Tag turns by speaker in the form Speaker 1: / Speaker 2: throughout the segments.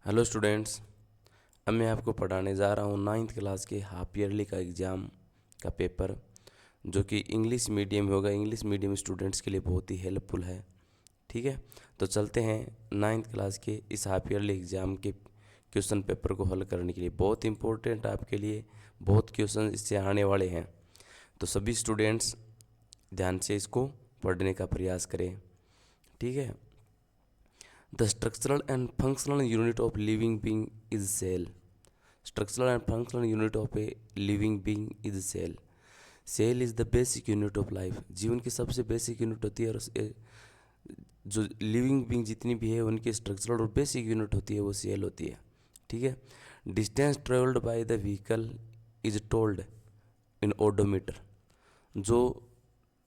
Speaker 1: Hello students. अब मैं आपको पढ़ाने जा रहा हूँ नाइन्थ क्लास के हाफ ईयरली का एग्ज़ाम का पेपर, जो कि इंग्लिश मीडियम में होगा। इंग्लिश मीडियम स्टूडेंट्स के लिए बहुत ही हेल्पफुल है। ठीक है, तो चलते हैं नाइन्थ क्लास के इस हाफ ईयरली एग्ज़ाम के क्वेश्चन पेपर को हल करने के लिए। बहुत इंपॉर्टेंट आपके लिए, बहुत क्वेश्चन इससे आने वाले हैं, तो सभी स्टूडेंट्स ध्यान से इसको पढ़ने का प्रयास करें। ठीक है। The structural and functional unit of living being is cell. Structural and functional unit of a living being is cell. Cell is the basic unit of life. जीवन की सबसे बेसिक यूनिट होती है, और जो लिविंग बीइंग जितनी भी है उनकी स्ट्रक्चरल और बेसिक यूनिट होती है वो सेल होती है। ठीक है। Distance travelled by the vehicle is told in odometer. जो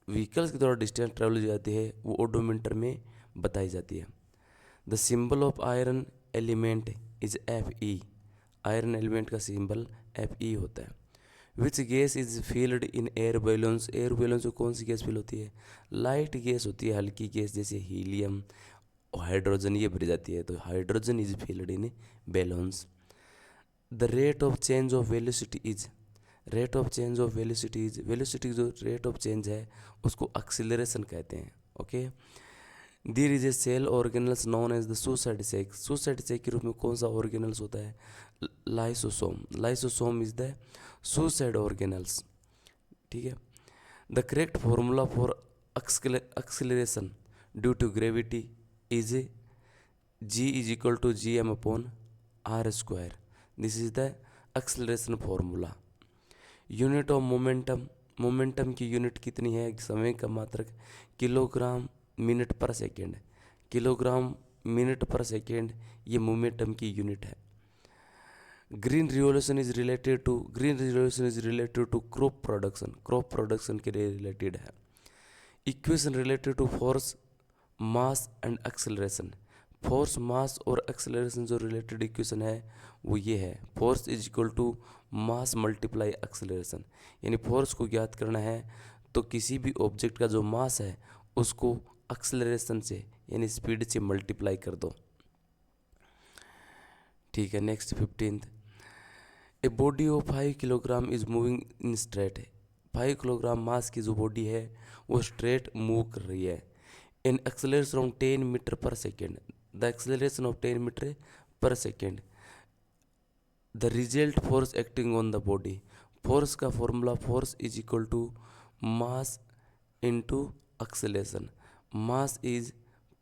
Speaker 1: व्हीकल्स के द्वारा डिस्टेंस ट्रेवल हो जाती है वो ओडोमीटर में बताई जाती है। The symbol of iron element is Fe। Iron element का सिंबल Fe होता है। Which gas is filled in air balloons. Air balloons में कौन सी गैस फील होती है? लाइट गैस होती है, हल्की गैस, जैसे हीलियम, हाइड्रोजन, ये भरी जाती है, तो hydrogen is filled in balloons. The rate of change of velocity is. Rate of change of velocity is, velocity जो रेट ऑफ चेंज है उसको एक्सीलरेशन कहते हैं। Okay. There is a cell organelles known as the suicide sac. Suicide sac के रूप में कौन सा ऑर्गेनल्स होता है? Lysosome. Lysosome is the suicide organelles. ठीक है। The correct formula for acceleration due to gravity is G is equal to Gm/r²। This is the acceleration formula. Unit of momentum. Momentum की यूनिट कितनी है? समय का मात्रक किलोग्राम मिनट पर second. Kilogram minute पर सेकेंड ये मोमेंटम की यूनिट है। Green revolution is related to, green revolution is related to crop production. Crop production के लिए रिलेटेड है। Equation related to force, mass and acceleration. Force, mass और acceleration जो related equation है वो ये है, force is equal to mass multiply acceleration. यानी फोर्स को ज्ञात करना है तो किसी भी ऑब्जेक्ट का जो मास है उसको एक्सेलरेशन से यानी स्पीड से मल्टीप्लाई कर दो। ठीक है। Next 15th। A body of 5 kilogram is moving in straight. 5 kilogram mass की जो बॉडी है वो स्ट्रेट मूव कर रही है। इन एक्सेलरेशन ऑफ 10 मीटर पर second. The acceleration of 10 metre पर second. The result force acting on the body. Force का formula, force is equal to mass into acceleration. Mass is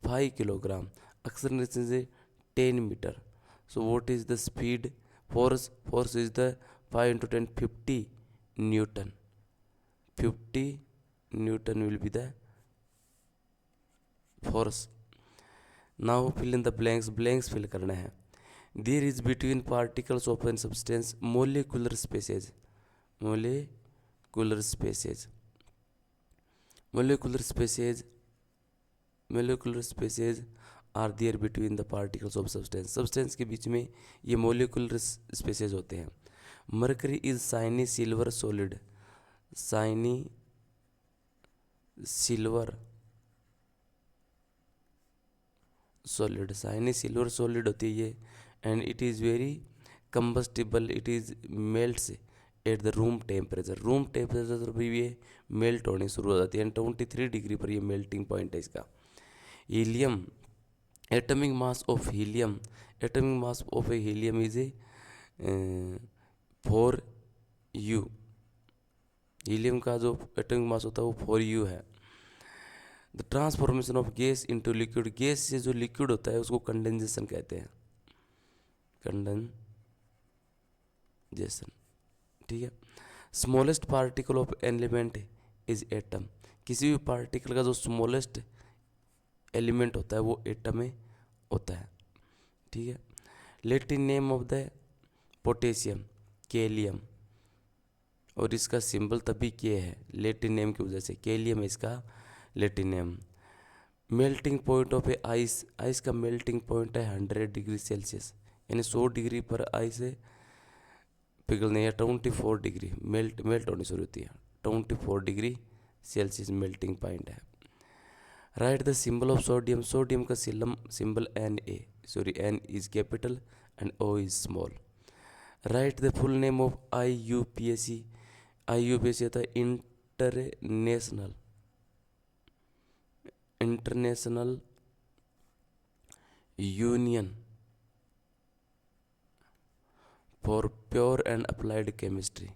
Speaker 1: 5 kilogram, acceleration is 10 metre. So what is the speed? Force, force is the 5 into 10, 50 Newton. 50 Newton will be the force. Now fill in the blanks. Blanks fill करना है। There is between particles of a substance molecular spaces. Molecular spaces. Molecular spaces. Molecular spaces are there between the particles of substance. Substance के बीच में ये molecular spaces होते हैं। Mercury is shiny silver solid. Shiny silver solid, shiny silver solid होती है ये, and it is very combustible. It is melts at the room temperature. Room temperature पर ये मेल्ट होने शुरू हो जाती है, एंड 23 डिग्री पर ये मेल्टिंग पॉइंट है इसका। Helium, atomic mass of helium. Atomic mass of A helium is 4U। Helium का जो एटमिक मास होता है वो 4U है। The transformation of gas into liquid. Gas से जो लिक्विड होता है उसको कंडेंसेशन कहते हैं। कंडेंसेशन। ठीक है। Smallest particle of element is atom. किसी भी पार्टिकल का जो स्मॉलेस्ट एलिमेंट होता है वो एटम में होता है। ठीक है। Latin name of the potassium kalium, और इसका सिंबल तभी के है लैटिन नेम की वजह से, कैलियम है इसका Latin name. Melting point of A ice. Ice का मेल्टिंग पॉइंट है 100 डिग्री सेल्सियस, यानी 100 डिग्री पर आइस पिघलने या 24 डिग्री मेल्ट होनी शुरू होती है। 24 डिग्री सेल्सियस मेल्टिंग पॉइंट है। Write the symbol of sodium. Sodium का symbol Na। N is capital and O is small. Write the full name of IUPAC. IUPAC होता है international union for pure and applied chemistry.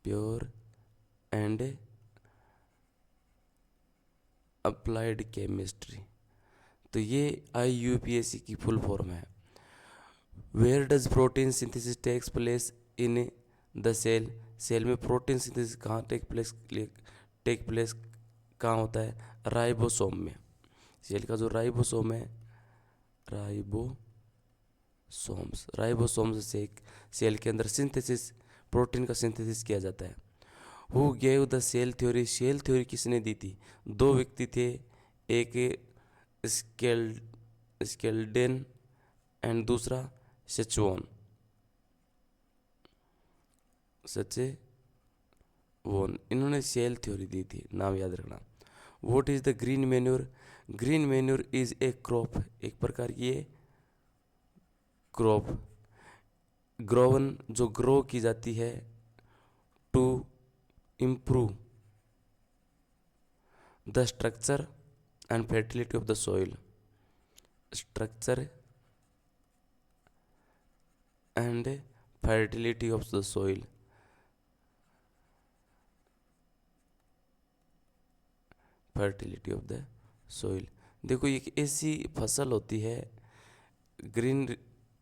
Speaker 1: Pure and applied chemistry. तो ये IUPAC की full form है. Where does protein synthesis takes place in the cell. Cell में protein synthesis कहाँ take place कहाँ होता है? राइबोसोम में. सेल का जो राइबोसोम है, राइबोसोम्स से सेल के अंदर सिंथेसिस, प्रोटीन का सिंथेसिस किया जाता है. Who gave the cell theory. Cell theory किसने दी थी? दो व्यक्ति थे, एक स्केल्डेन एंड दूसरा सचेवोन. इन्होंने सेल थ्योरी दी थी, नाम याद रखना. What is the green manure. Green manure is a crop, एक प्रकार की ये क्रॉप ग्रोवन जो ग्रो की जाती है to improve the structure and fertility of the soil. Structure and fertility of the soil. Fertility of the soil. देखो ये एक ऐसी फसल होती है, ग्रीन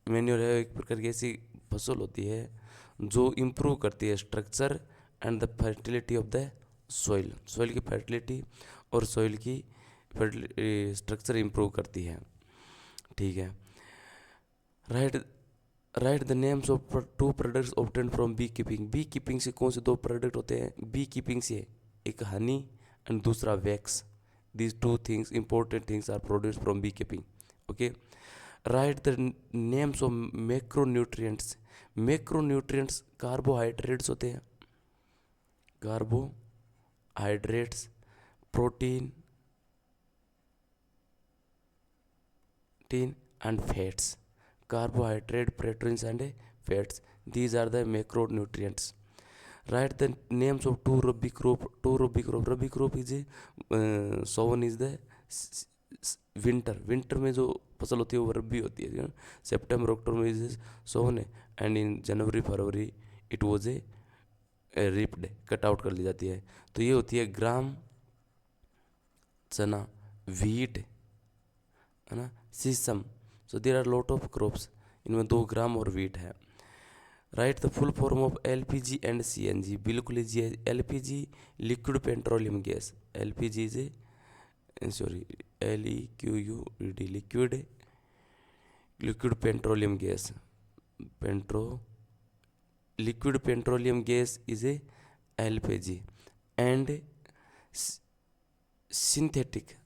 Speaker 1: मैन्योर है, एक प्रकार की ऐसी फसल होती है जो इम्प्रूव करती है structure and the fertility of the soil. Soil की फर्टिलिटी और सॉइल की स्ट्रक्चर इम्प्रूव करती है. ठीक है. Write the names of 2 products obtained from beekeeping. Beekeeping से कौन से 2 प्रोडक्ट होते हैं? बी कीपिंग से एक हनी एंड दूसरा wax. These 2 things, important things, are produced from beekeeping. Okay. Write the names of macronutrients. Macronutrients carbohydrates होते हैं. Carbohydrates, protein and fats. Carbohydrate, proteins and fats. These are the macronutrients. Write the names of 2 Rabi crop. Rabi crop is sown is the winter. Winter में जो फसल होती है वो रबी होती है. सितंबर अक्टूबर में is sown and in January February it was a reaped, cut out कर ली जाती है. तो ये होती है ग्राम, चना, व्हीट, है ना, sesame. So there are lot of crops. इनमें 2 ग्राम और व्हीट है. Write the full form of LPG and CNG. बिल्कुल इजी है. LPG liquid petroleum gas. LPG is LEQUD liquid petroleum gas. Liquid petroleum gas is a LPG and synthetic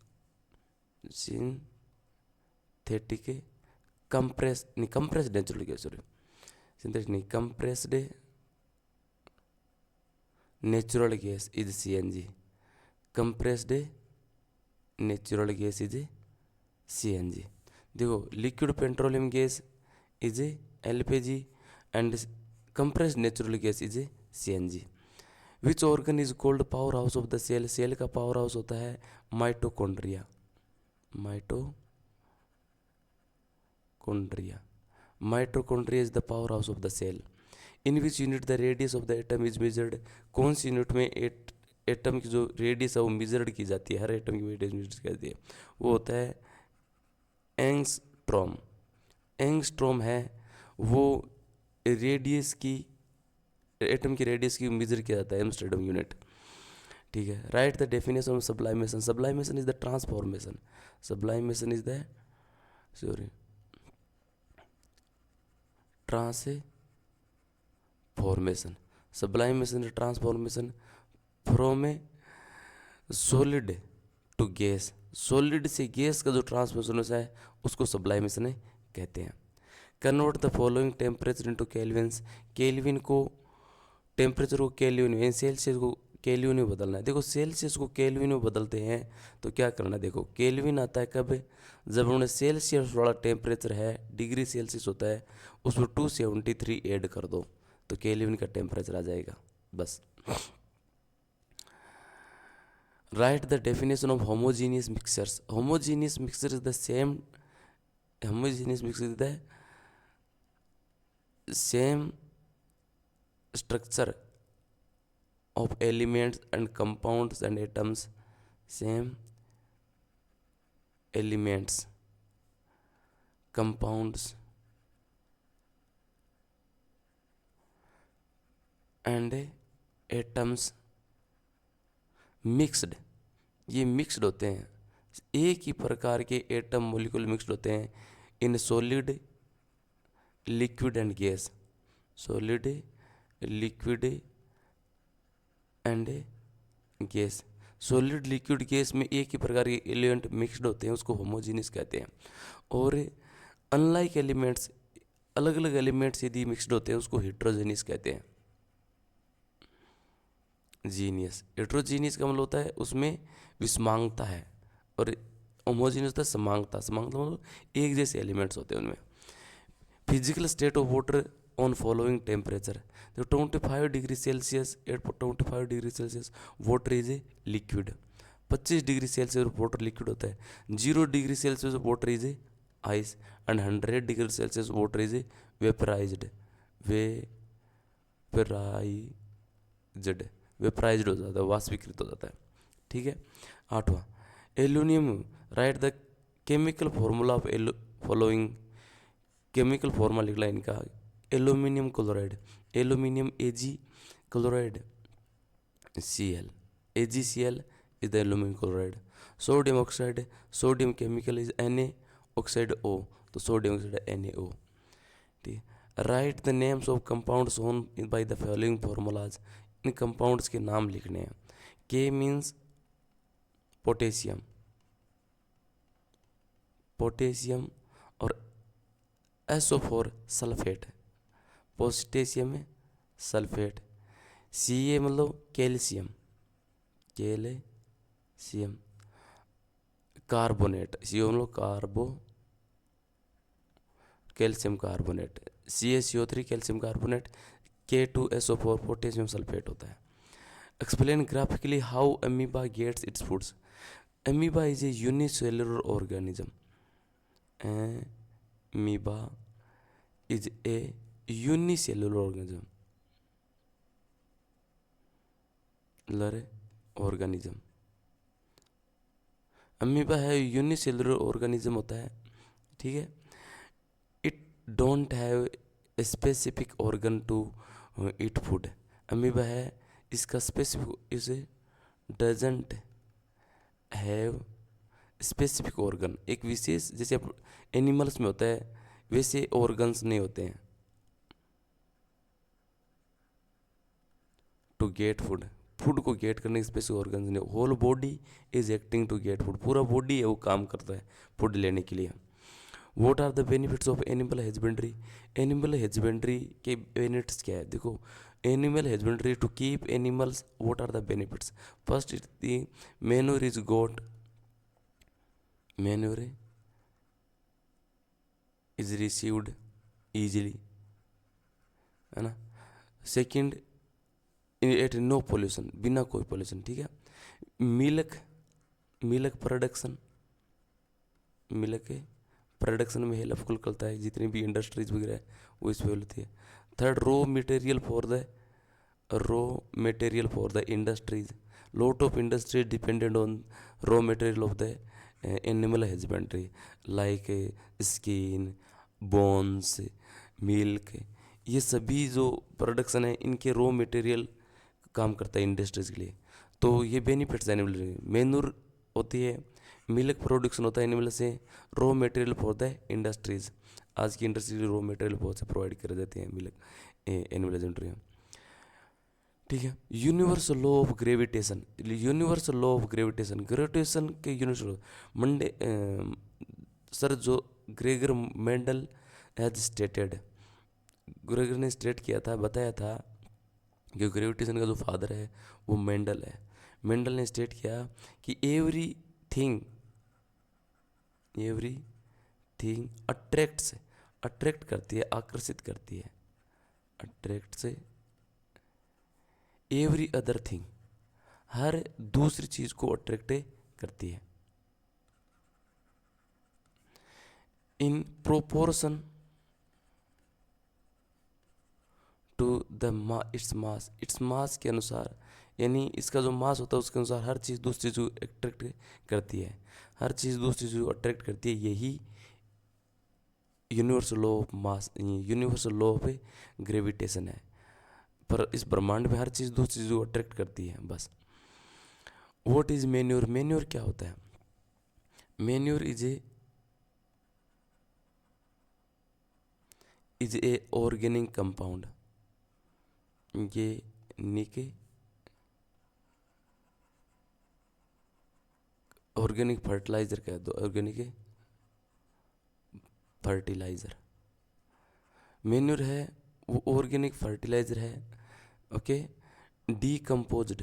Speaker 1: compressed natural gas. Synthetic नहीं, compressed natural gas is CNG. Compressed natural gas is CNG. देखो liquid petroleum gas is LPG and compressed natural gas is CNG. Which organ is called power house of the cell. Cell का power house होता है mitochondria. Mitochondria is the powerhouse of the cell. In which unit the radius of the atom is measured. कौन सी unit में atom की जो radius है वो measured की जाती है? हर एटम की रेडियस मेजर की जाती है, वो होता है एंगस्ट्रॉम. एंगस्ट्रॉम है वो रेडियस की, एटम की रेडियस की मेजर किया जाता है, एम्स्टर्डम यूनिट. ठीक है. Write the definition of sublimation. Sublimation is the transformation. Sublimation is the transformation. Sublimation transformation from a solid to gas. Solid से गैस का जो ट्रांसफॉर्मेशन होता है उसको सब्लाइमेशन कहते हैं. Convert the following temperature into kelvins. Kelvin को temperature को केल्विन में, सेल्सियस को केल्विन में बदलना है। देखो सेल्सियस को केल्विन में बदलते हैं तो क्या करना है, देखो केल्विन आता है कब, जब उन्हें सेल्सियस वाला टेम्परेचर है, डिग्री सेल्सियस होता है, उसमें 273 ऐड कर दो तो केल्विन का टेम्परेचर आ जाएगा बस। Right the definition of homogeneous mixtures. Homogeneous mixture is the same, homogeneous mixture is the same structure of elements and compounds and atoms, same elements, compounds and atoms mixed, ये mixed होते हैं, एक ही प्रकार के atom molecule mixed होते हैं in solid, liquid and gas, solid, liquid and gas. Solid, liquid, gas में एक ही प्रकार के एलिमेंट मिक्स्ड होते हैं, उसको होमोजीनियस कहते हैं। और अनलाइक एलिमेंट्स, अलग अलग एलिमेंट्स यदि मिक्स्ड होते हैं उसको हेट्रोजीनियस कहते हैं। जीनियस, हेट्रोजीनियस का मतलब होता है उसमें विषमांगता है, और होमोजीनियस होता है समांगता। समांगता मतलब एक जैसे एलिमेंट्स होते हैं उनमें। Physical state of water on following temperature, तो 25 degree Celsius, 25 degree Celsius water is a liquid, 25 degree Celsius water liquid होता है, 0 degree Celsius water is a ice, and 100 degree Celsius water is a vaporized, vaporized हो जाता है, वाष्पीकृत हो जाता है। ठीक है। 8वां, aluminium. Write the chemical formula of following, chemical formula लिखला इनका, aluminium chloride, aluminium Ag chloride Cl, AgCl is the aluminum chloride. Sodium oxide, sodium chemical is Na oxide O, तो सोडियम ऑक्साइड NaO। ठीक है। Write the names of compounds own by the following formulas, in compounds के नाम लिखने हैं। K means potassium, potassium, और SO4 sulphate, potassium में sulphate. Ca मतलब कैल्शियम, कैल्शियम, कार्बोनेट, CO मतलब carbo, calcium carbonate, CaCO3 calcium carbonate, K2SO4 potassium sulphate होता है। Explain graphically how amoeba gets its foods. Amoeba is a unicellular organism, amoeba is a unicellular organism, amoeba है unicellular organism होता है। ठीक है। It don't have specific organ to eat food, amoeba है इसका specific, इसे डजेंट हैव स्पेसिफिक ऑर्गन, एक विशेष, जैसे एनिमल्स में होता है वैसे ऑर्गन्स नहीं होते हैं टू गेट फूड, फूड को गेट करने के स्पेसिफिक ऑर्गन्स नहीं। Whole body is acting to get food, पूरा बॉडी है वो काम करता है फूड लेने के लिए। What are the benefits of animal husbandry, animal husbandry के बेनिफिट्स क्या है, देखो animal husbandry to keep animals, what are the benefits. First is the manure is got, manure is received easily, है ना। सेकंड, एट नो पोल्यूशन, बिना कोई pollution. ठीक है। मिल्क, मिल्क प्रोडक्शन, मिल्क के प्रोडक्शन में हेल्पफुल करता है, जितनी भी इंडस्ट्रीज वगैरह है वो इस पे होती है। Third, raw material for the industries, lot of industries dependent on raw material of the animal husbandry like skin, bones, milk, ये सभी जो प्रोडक्शन है इनके रॉ मटेरियल काम करता है इंडस्ट्रीज के लिए। तो ये बेनिफिट्स एनिमल, मेनूर होती है, मिल्क प्रोडक्शन होता है एनिमल से, raw material for the industries, आज की इंडस्ट्री रॉ मटेरियल बहुत से प्रोवाइड कर देते हैं मिल्क एनिमल हस्बेंड्री में। ठीक है। Universal law of gravitation, universal law of gravitation, gravitation के यूनिवर्सल मंडे सर जो Gregor Mendel has stated, Gregor ने स्टेट किया था, बताया था क्योंकि ग्रेविटेशन का जो फादर है वो मेंडल है। मेंडल ने स्टेट किया कि एवरी थिंग अट्रैक्ट करती है, आकर्षित करती है, अट्रैक्ट से एवरी अदर थिंग, हर दूसरी चीज को अट्रैक्ट करती है, in proportion to the its mass के अनुसार, यानी इसका जो मास होता है उसके अनुसार हर चीज़ दूसरी चीज़ को अट्रैक्ट करती है, हर चीज़ दूसरी चीज़ को अट्रैक्ट करती है। यही universal law of mass, universal law of gravitation है। पर इस ब्रह्मांड में हर चीज़ दूसरी चीज़ को अट्रैक्ट करती है बस। What is manure? मैन्योर क्या होता है? Manure is a organic compound, ये निके ऑर्गेनिक फर्टिलाइजर कह दो, ऑर्गेनिक फर्टिलाइजर मैन्योर है, वो ऑर्गेनिक फर्टिलाइजर है। Okay, decomposed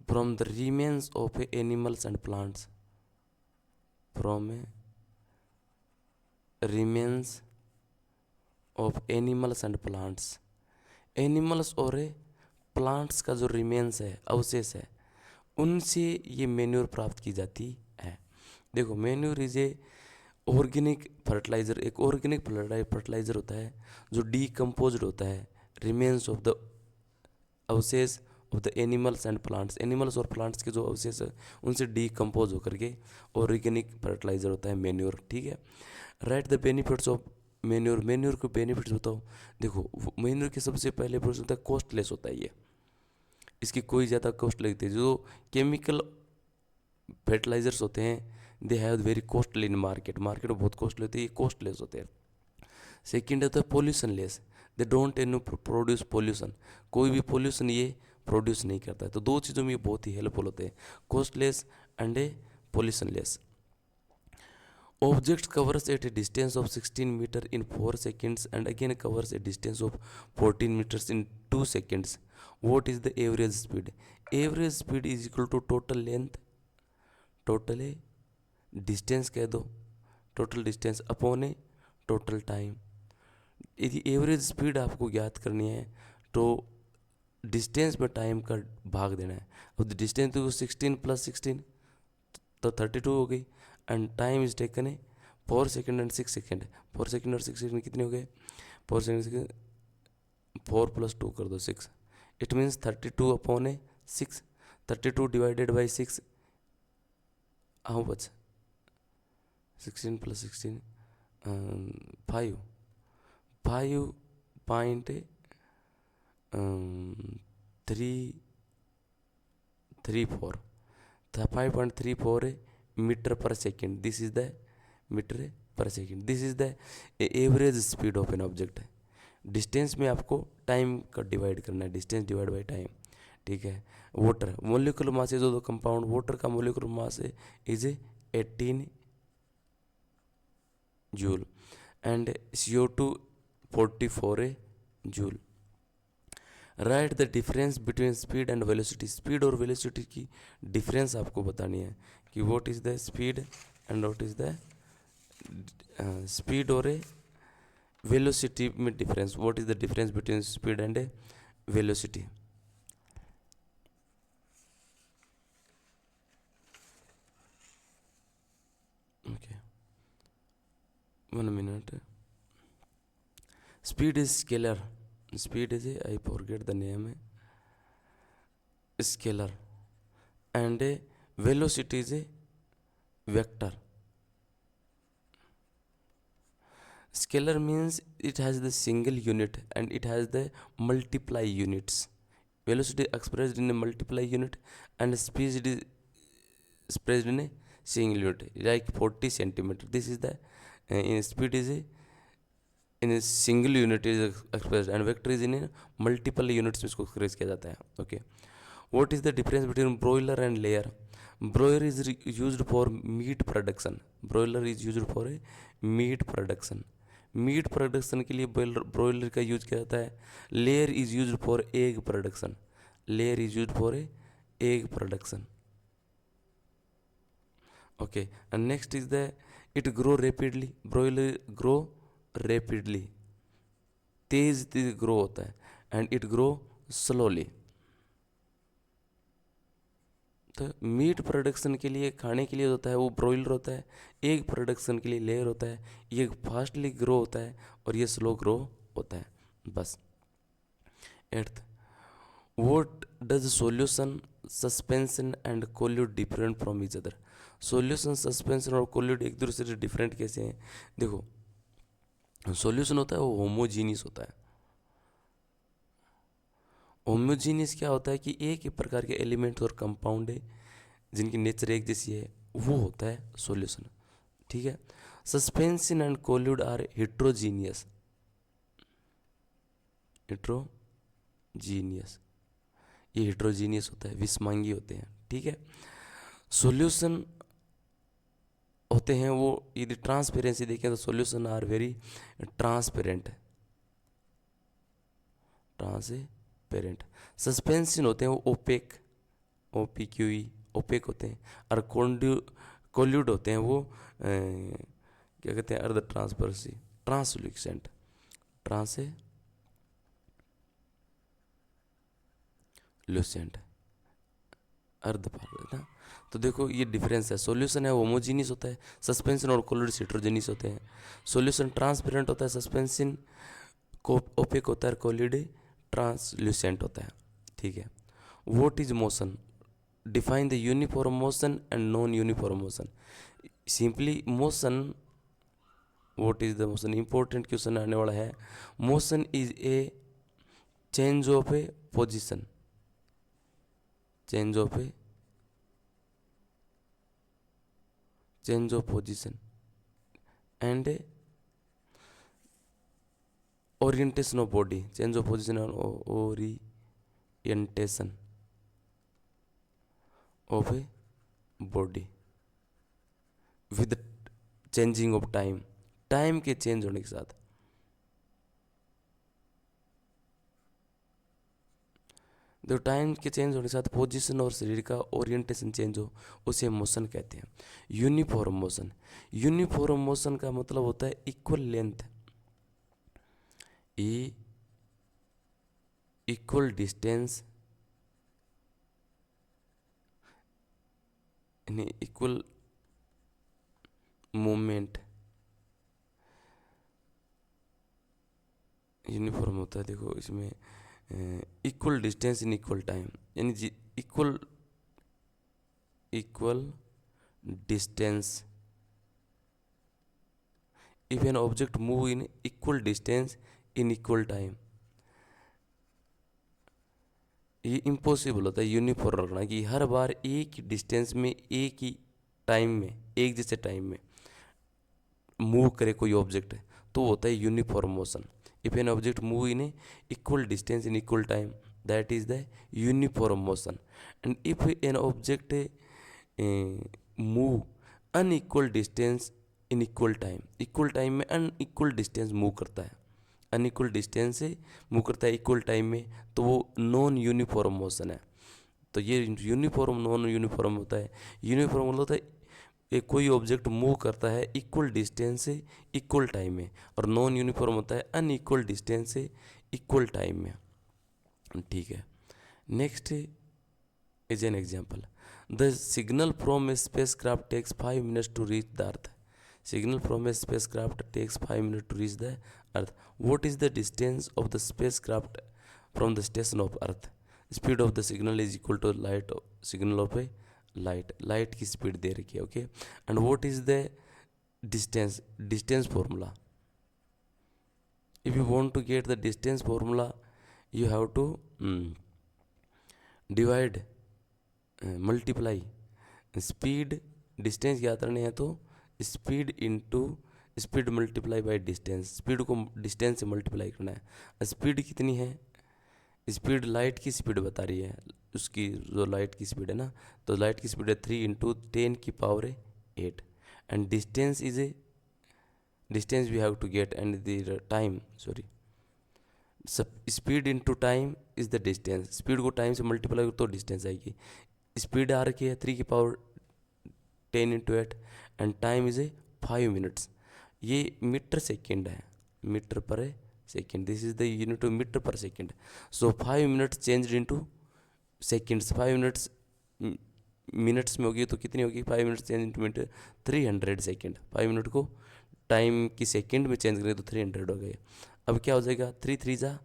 Speaker 1: from the remains of animals and plants, from remains of animals and plants, animals और प्लांट्स का जो रिमेन्स है, अवशेष है, उनसे ये मेन्योर प्राप्त की जाती है। देखो, manure is a organic fertiliser, एक ऑर्गेनिक फर्टिलाइजर होता है जो डीकम्पोज्ड होता है, रिमेन्स ऑफ द अवशेष of the animals and plants, animals और प्लांट्स के जो अवशेष है उनसे डीकम्पोज होकर के ऑर्गेनिक फर्टिलाइजर होता है मेन्योर। ठीक है, write the benefits of manure, manure को बेनिफिट्स बताओ। देखो, मेन्योर के सबसे पहले बेनिफिट होता है कॉस्टलेस होता है ये, इसकी कोई ज़्यादा कॉस्ट लगती है। जो केमिकल फर्टिलाइजर्स होते हैं they have very costly in market, market में बहुत कॉस्टली होते हैं, ये कॉस्टलेस होते हैं। सेकेंड होता है pollution less, they don't any produce pollution, कोई भी पोल्यूशन ये प्रोड्यूस नहीं करता है। तो दो चीज़ों में ये बहुत ही हेल्पफुल होते हैं, costless and A pollution less. Objects covers at a distance of 16 meter in 4 seconds and again covers a distance of 14 meters in 2 seconds. What is the average speed? Average speed is equal to total length, total distance कह दो, total distance upon a total time. यदि average speed आपको ज्ञात करनी है तो distance में time का भाग देना है। अब डिस्टेंस तो 16 + 16 तो 32 हो गई, एंड टाइम इज टेकन है 4 सेकेंड एंड 6 सेकेंड। 4 सेकेंड और 6 सेकेंड कितने हो गए? 4 सेकेंड 4 + 2 कर दो 6, it means 32/6, 32 divided by 6 how much? 16 + 16 5.34 metre पर second, this is the metre पर second, this is the average speed of an object. Distance में आपको टाइम का डिवाइड करना है, डिस्टेंस डिवाइड बाई टाइम। ठीक है, water molecular mass is the compound, water का molecular mass is 18 joule and CO2 44 joule. Write the difference between speed and velocity, speed और velocity की डिफरेंस आपको बतानी है कि what is the speed and what is the speed और velocity में difference, what is the difference between speed and velocity. Okay, 1 minute. Speed is scalar. Speed is I forget the name. Scalar. And velocity is a vector. Scalar means it has the single unit and it has the multiply units. Velocity expressed in a multiply unit and speed is expressed in a single unit, like 40 centimeter. This is the in speed is in a single unit is expressed and vector is in a multiple units में इसको express किया जाता है। Okay, what is the difference between broiler and layer? Broiler is used for meat production, broiler is used for a meat production, meat production के लिए broiler का use किया जाता है। Layer is used for egg production, layer is used for a egg production. Okay, and next is the it grow rapidly, broiler grow rapidly, Tej Tej grow होता है, and it grow slowly. तो meat production के लिए खाने के लिए होता है वो ब्रॉयलर होता है, एग प्रोडक्शन के लिए लेयर होता है, ये फास्टली ग्रो होता है और ये स्लो ग्रो होता है। बस। Eighth, what does solution, suspension and colloid different from each other. Solution, suspension और कोल्यूट एक दूसरे से डिफरेंट कैसे हैं? देखो, सॉल्यूशन होता है वो होमोजीनियस होता है। होमोजीनियस क्या होता है कि एक ही प्रकार के एलिमेंट और कंपाउंड है जिनकी नेचर एक जैसी है, वो होता है सॉल्यूशन। ठीक है। Suspension and colloid are heterogeneous, heterogeneous, ये हेट्रोजीनियस होता है, विषमांगी होते हैं। ठीक है। सॉल्यूशन होते हैं वो, यदि ट्रांसपेरेंसी देखें तो solution are very transparent, transparent. Suspension होते हैं वो ओपेक, OPQE, ओपेक होते हैं। और कोल्यूड होते हैं वो क्या कहते हैं, अर्ध ट्रांसपेरेंसी, ट्रांसलूसेंट, ट्रांसलूसेंट, अर्ध पारदर्शी। तो देखो ये डिफरेंस है, सॉल्यूशन है होमोजीनियस होता है, सस्पेंशन और कोल्यूड हेट्रोजीनियस होते हैं। सॉल्यूशन ट्रांसपेरेंट होता है, सस्पेंशन को ओपेक होता है, कोल्यूड ट्रांसल्यूसेंट होता है। ठीक है। What is motion, define the uniform motion and non uniform motion. Simply motion, what is the motion, important question आने वाला है। Motion is a change of A position, change of position and orientation of body, change of position and orientation of a body with changing of time, time के change होने के साथ। जो time के change होने के साथ पोजीशन और शरीर का ओरिएंटेशन चेंज हो, उसे मोशन कहते हैं। यूनिफॉर्म मोशन, यूनिफॉर्म मोशन का मतलब होता है equal length, equal distance, equal movement, uniform होता है। देखो इसमें equal distance in equal time, यानी equal distance if an object move in equal distance in equal time. ये इम्पॉसिबल होता है यूनिफॉर्म रखना कि हर बार एक ही डिस्टेंस में, एक ही टाइम में, एक जैसे टाइम में मूव करे कोई ऑब्जेक्ट, तो होता है uniform motion. If an object move in A equal distance in equal time, that is the uniform motion. And if an object move unequal distance in equal time, equal time में unequal distance move करता है, unequal distance से move करता है equal time में, तो वो non uniform motion है। तो ये यूनिफॉर्म नॉन यूनिफॉर्म होता है। यूनिफॉर्म मतलब होता है एक कोई ऑब्जेक्ट मूव करता है इक्वल डिस्टेंस से इक्वल टाइम में, और नॉन यूनिफॉर्म होता है अनइक्वल डिस्टेंस से इक्वल टाइम में। ठीक है। Next is an example, the signal from a spacecraft takes 5 minutes to reach the earth. Signal from a spacecraft takes 5 minutes to reach the earth. What is the distance of the spacecraft from the station of earth. Speed of the signal is equal to light signal of a light, light की speed दे रखी है। Okay. And what is the distance, distance formula. If you want to get the distance formula, you have to divide, multiply speed, distance ज्ञात करने हैं तो speed into speed multiply by distance, speed को distance से multiply करना है। Speed कितनी है, स्पीड लाइट की स्पीड बता रही है, उसकी जो लाइट की स्पीड है ना, तो लाइट की स्पीड है 3 into 10⁸ and distance we have to get and the time, sorry, speed into time is the distance. Speed को टाइम से मल्टीप्लाई करो तो डिस्टेंस आएगी। स्पीड आ रखी है 3⁸ and time is a 5 minutes. ये मीटर सेकेंड है, मीटर पर second, this is the unit of metre पर second. So 5 minutes change into seconds, 5 minutes minutes में होगी तो कितनी होगी, 5 minutes change into minute 300 second. 5 minute को टाइम की सेकेंड में चेंज करें तो 300 हो गए। अब क्या हो जाएगा, 3 3 जा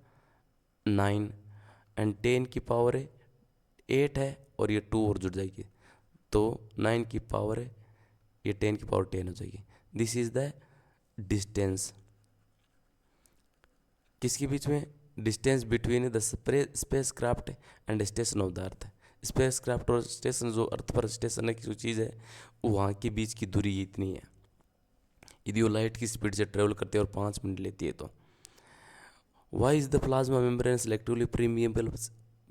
Speaker 1: 9 एंड 10⁸ है और ये 2 और जुड़ जाएगी तो 9 की पावर है, ये 10⁸ हो जाएगी। This is the distance. किसके बीच में, distance between the space craft and station of the earth. Space craft और स्टेशन, जो अर्थ पर स्टेशन है, जो चीज़ है, वहाँ के बीच की दूरी इतनी है। यदि वो लाइट की स्पीड से ट्रेवल करती है और 5 मिनट लेती है तो। Why is the plasma membrane selectively permeable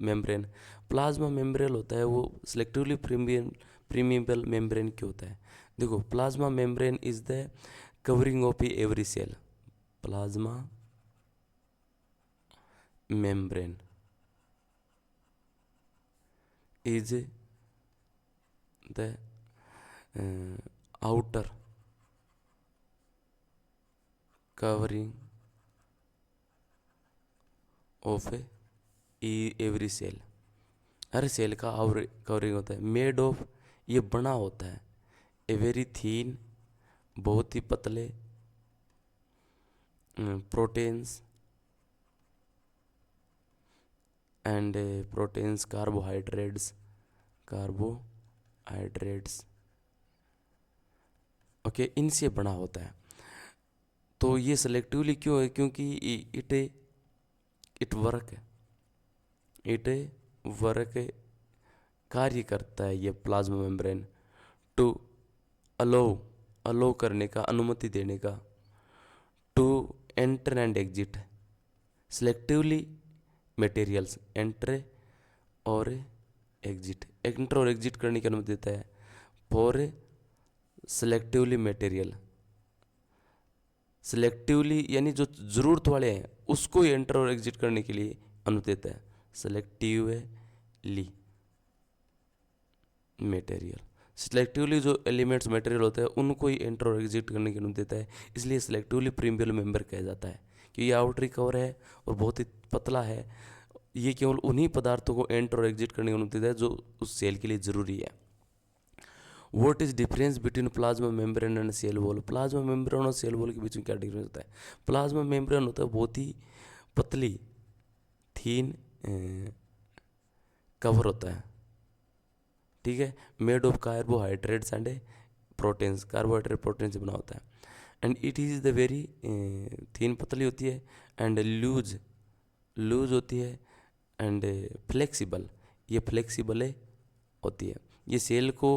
Speaker 1: membrane. Plasma membrane होता है वो सेलेक्टिवली प्रीमिएबल मेम्ब्रेन क्यों होता है। देखो, plasma membrane is the covering of every cell. Plasma membrane is the outer covering of every cell। हर सेल का covering होता है। मेड ऑफ, ये बना होता है, ए वेरी थीन, बहुत ही पतले, proteins and proteins, carbohydrates, okay, इनसे बना होता है। तो ये सेलेक्टिवली क्यों है, क्योंकि इट वर्क कार्य करता है ये प्लाज्मा मेम्ब्रेन टू अलो करने का, अनुमति देने का, to enter and exit selectively materials, enter और एग्जिट करने की अनुमति देता है। फॉर सेलेक्टिवली मटेरियल, सेलेक्टिवली यानी जो ज़रूरत वाले हैं उसको ही एंटर और एग्जिट करने के लिए अनुमति देता है। सेलेक्टिवली मटेरियल, सेलेक्टिवली जो एलिमेंट्स मटेरियल होते हैं उनको ही एंटर और एग्जिट करने की अनुमति देता है, इसलिए सेलेक्टिवली प्रीमिएबल मेंबर कहा जाता है कि ये आउटरी कवर है और बहुत ही पतला है। ये केवल उन्हीं पदार्थों को एंटर और एग्जिट करने की अनुमति देता है जो उस सेल के लिए ज़रूरी है। What is difference between plasma membrane and cell wall. Plasma membrane और सेल वॉल के बीच में क्या डिफरेंस होता है। प्लाज्मा मेम्ब्रेन होता है बहुत ही पतली, थीन कवर होता है, ठीक है, made of carbohydrates and proteins, carbohydrate protein से बना होता है। And it is the very thin, पतली होती है, एंड लूज होती है, एंड फ्लेक्सिबल, ये फ्लेक्सिबल होती है। ये सेल को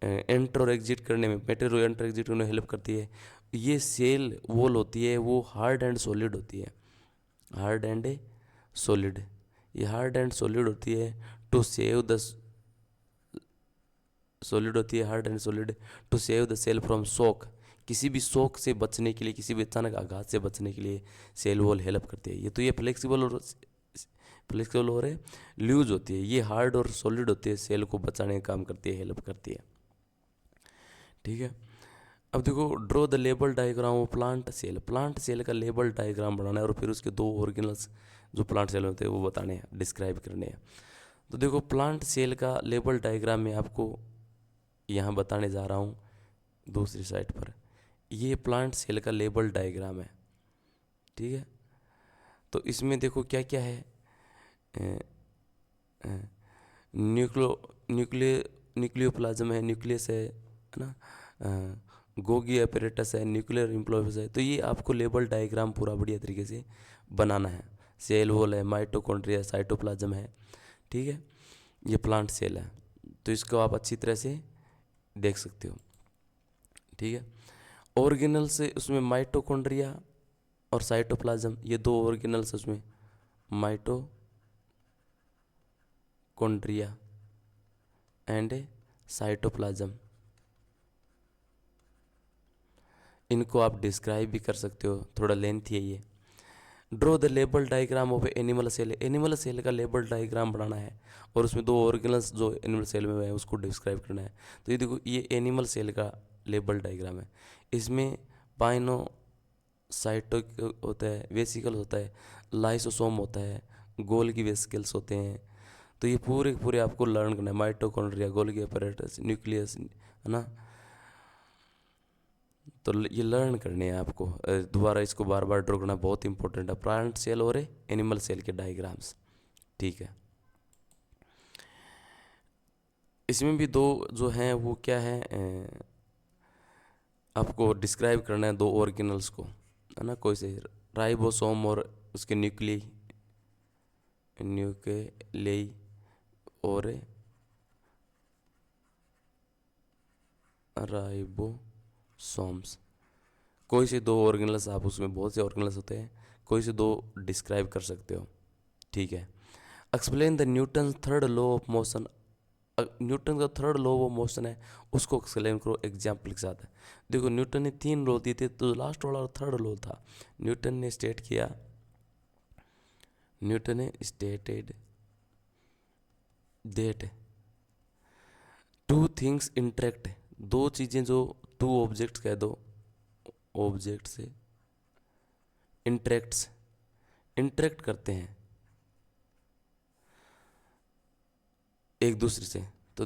Speaker 1: एंटर और एग्जिट करने में, मटेरियल एंटर एग्जिट करने में हेल्प करती है। ये सेल वॉल होती है वो हार्ड एंड सॉलिड होती है, हार्ड एंड सॉलिड, ये हार्ड एंड सॉलिड होती है टू सेव द सॉलिड होती है, hard and solid to save the cell from shock. किसी भी शॉक से बचने के लिए, किसी भी अचानक आघात से बचने के लिए सेल वॉल हेल्प करती है। ये तो ये फ्लेक्सिबल और लूज होती है, ये हार्ड और सॉलिड होती है, सेल को बचाने का काम करती है, हेल्प करती है, ठीक है। अब देखो, draw the label diagram of plant cell. Plant cell का लेबल डायग्राम बनाना है और फिर उसके 2 ऑर्गेनल्स जो प्लांट सेल होते हैं वो बताने हैं, डिस्क्राइब करने हैं। तो देखो, प्लांट सेल का लेबल डायग्राम में आपको यहाँ बताने जा रहा हूँ दूसरी साइड पर। ये प्लांट सेल का लेबल डायग्राम है, ठीक है। तो इसमें देखो क्या क्या है, न्यूक्लियोप्लाज्म है, न्यूक्लियस है ना, गोगी अपैरेटस है, न्यूक्लियर इम्प्लोयस है। तो ये आपको लेबल डायग्राम पूरा बढ़िया तरीके से बनाना है। सेल वॉल है, माइटोकॉन्ड्रिया, साइटोप्लाज्म है, ठीक है। ये प्लांट सेल है, तो इसको आप अच्छी तरह से देख सकते हो, ठीक है। ऑर्गेनल से उसमें माइटोकॉन्ड्रिया और साइटोप्लाज्म, ये 2 ऑर्गेनल्स उसमें, माइटोकॉन्ड्रिया एंड साइटोप्लाज्म। इनको आप डिस्क्राइब भी कर सकते हो, थोड़ा लेंथी है ये। Draw the label diagram of animal cell. Animal cell का लेबल डायग्राम बनाना है और उसमें दो ऑर्गेनल्स जो एनिमल सेल में है उसको डिस्क्राइब करना है। तो ये देखो, ये एनिमल सेल का लेबल डायग्राम है। इसमें पाइनोसाइटो होता है, वेसिकल होता है, लाइसोसोम होता है, गोल्गी वेसिकल्स होते हैं। तो ये पूरे पूरे आपको लर्न करना है। माइटोकॉन्ड्रिया, गोल्गी अपैरेटस, न्यूक्लियस, है ना। तो ये लर्न करने हैं आपको। दोबारा इसको बार बार ड्रॉ करना बहुत इंपॉर्टेंट है। प्लांट सेल और एनिमल सेल के डायग्राम्स, ठीक है। इसमें भी दो जो हैं वो क्या है, आपको डिस्क्राइब करना है दो ऑर्गेनल्स को, है ना। कोई से राइबोसोम और उसके न्यूक्लियई और राइबोसोम्स। कोई से दो ऑर्गेनल्स, आप उसमें बहुत से ऑर्गेनल्स होते हैं, कोई से दो डिस्क्राइब कर सकते हो, ठीक है। Explain the Newton third law of motion. Newton का थर्ड लॉ ऑफ मोशन है, उसको एक्सप्लेन करो एग्जाम्पल के साथ। देखो, न्यूटन ने 3 लॉ दिए थे, तो लास्ट वाला थर्ड लॉ था। न्यूटन ने स्टेट किया, न्यूटन ने stated that two things interact. दो चीज़ें जो, टू ऑब्जेक्ट्स कह दो, ऑब्जेक्ट से इंटरेक्ट्स, इंटरेक्ट करते हैं एक दूसरे से, तो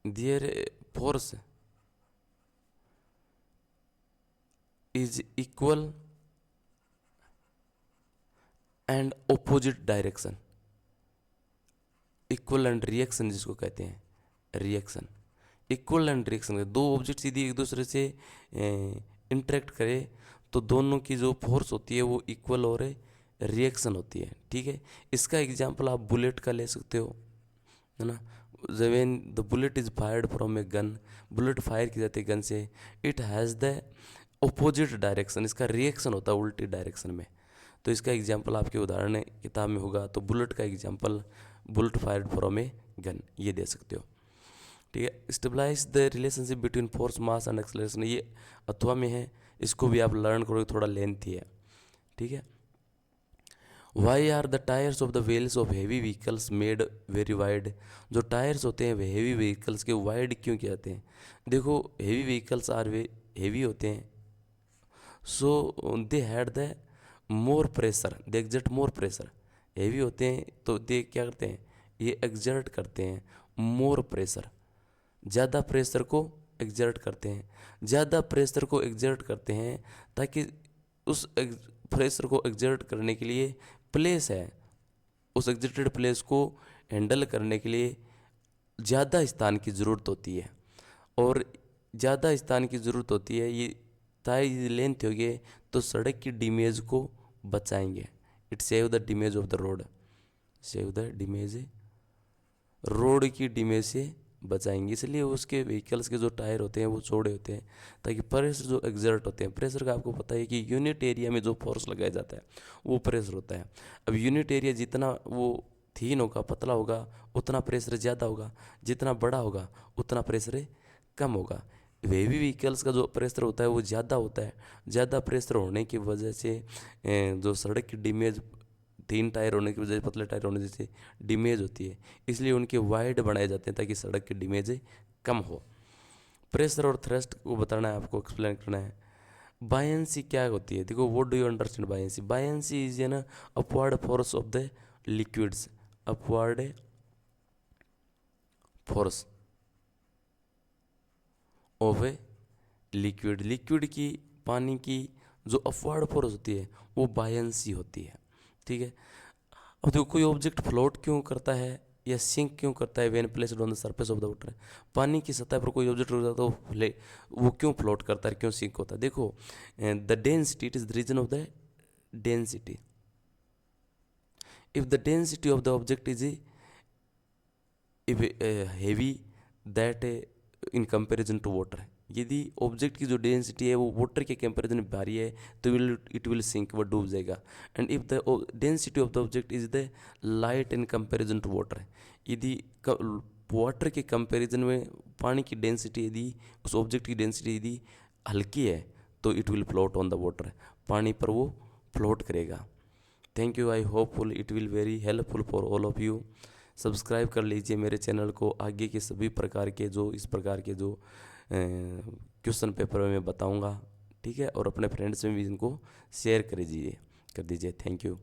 Speaker 1: there force is equal and opposite direction. Equal and reaction जिसको कहते हैं, रिएक्शन, इक्वल एंड रिएक्शन। दो ऑब्जेक्ट यदि एक दूसरे से इंटरेक्ट करे तो दोनों की जो फोर्स होती है वो इक्वल और रिएक्शन होती है, ठीक है। इसका एग्जांपल आप बुलेट का ले सकते हो, है ना। When the bullet is fired from a gun, bullet fire की जाती है गन से, it has the opposite direction, इसका रिएक्शन होता है उल्टी डायरेक्शन में। तो इसका एग्जांपल आपके उदाहरण किताब में होगा, तो बुलेट का example bullet fired from a gun, ये दे सकते हो, ठीक है। Stabilise the relationship between force, mass and acceleration, ये अथवा में है, इसको भी आप लर्न करोगे, थोड़ा लेंथी है, ठीक है। Why are the tyres of the wheels of heavy vehicles made very wide. जो टायर्स होते हैं वे हैवी व्हीकल्स के वाइड क्यों किए जाते हैं। देखो, हैवी व्हीकल्स आर वे हैवी होते हैं, so they had the more pressure, they exert more pressure. Heavy होते हैं तो दे क्या करते हैं, ये एग्जर्ट करते हैं मोर प्रेशर, ज़्यादा प्रेशर को एग्जर्ट करते हैं, ज़्यादा प्रेशर को एग्जर्ट करते हैं ताकि उस प्रेशर को एग्जर्ट करने के लिए प्लेस है, उस एग्जर्टेड प्लेस को हैंडल करने के लिए ज़्यादा स्थान की ज़रूरत होती है, और ज़्यादा स्थान की ज़रूरत होती है। ये ताई लेंथ होगी तो सड़क की डिमेज को बचाएंगे। It save the damage of the road, save the damage, road की डिमेज से बचाएंगे। इसलिए उसके व्हीकल्स के जो टायर होते हैं वो चौड़े होते हैं ताकि प्रेशर जो एग्जर्ट होते हैं, प्रेशर का आपको पता है कि यूनिट एरिया में जो फोर्स लगाया जाता है वो प्रेशर होता है। अब यूनिट एरिया जितना वो थीन होगा, पतला होगा, उतना प्रेशर ज़्यादा होगा, जितना बड़ा होगा उतना प्रेशर कम होगा। हेवी व्हीकल्स का जो प्रेशर होता है वो ज़्यादा होता है। ज़्यादा प्रेशर होने की वजह से जो सड़क की डिमेज, 3 टायर होने की वजह से, पतले टायर होने से डिमेज होती है, इसलिए उनके वाइड बनाए जाते हैं ताकि सड़क की डिमेज कम हो। प्रेशर और थ्रस्ट को बताना है आपको, एक्सप्लेन करना है। बायंसी क्या होती है, देखो, what do you understand buoyancy. Buoyancy is an upward force of the liquids, upward force of a liquid, liquid की, पानी की जो अपवर्ड फोर्स होती है वो बायंसी होती है, ठीक है। अब देखो, कोई ऑब्जेक्ट फ्लोट क्यों करता है या सिंक क्यों करता है when placed on the surface of the water. पानी की सतह पर कोई ऑब्जेक्ट होता है तो वो क्यों फ्लोट करता है, क्यों सिंक होता है। देखो, the density, it is the reason of the density. If the density of the object is if heavy that in comparison to water, यदि ऑब्जेक्ट की जो डेंसिटी है वो वाटर के कंपैरिजन में भारी है तो इट विल सिंक, वो डूब जाएगा। And if the density of the object is the light in comparison to water, यदि वाटर के कंपैरिजन में पानी की डेंसिटी, यदि उस ऑब्जेक्ट की डेंसिटी यदि हल्की है तो it will float on the water, पानी पर वो फ्लोट करेगा। Thank you, I hopeful it will very helpful for all of you. Subscribe कर लीजिए मेरे चैनल को, आगे के सभी प्रकार के जो इस प्रकार के जो क्वेश्चन पेपर में मैं बताऊंगा, ठीक है। और अपने फ्रेंड्स में भी इनको शेयर कर दीजिए। Thank you.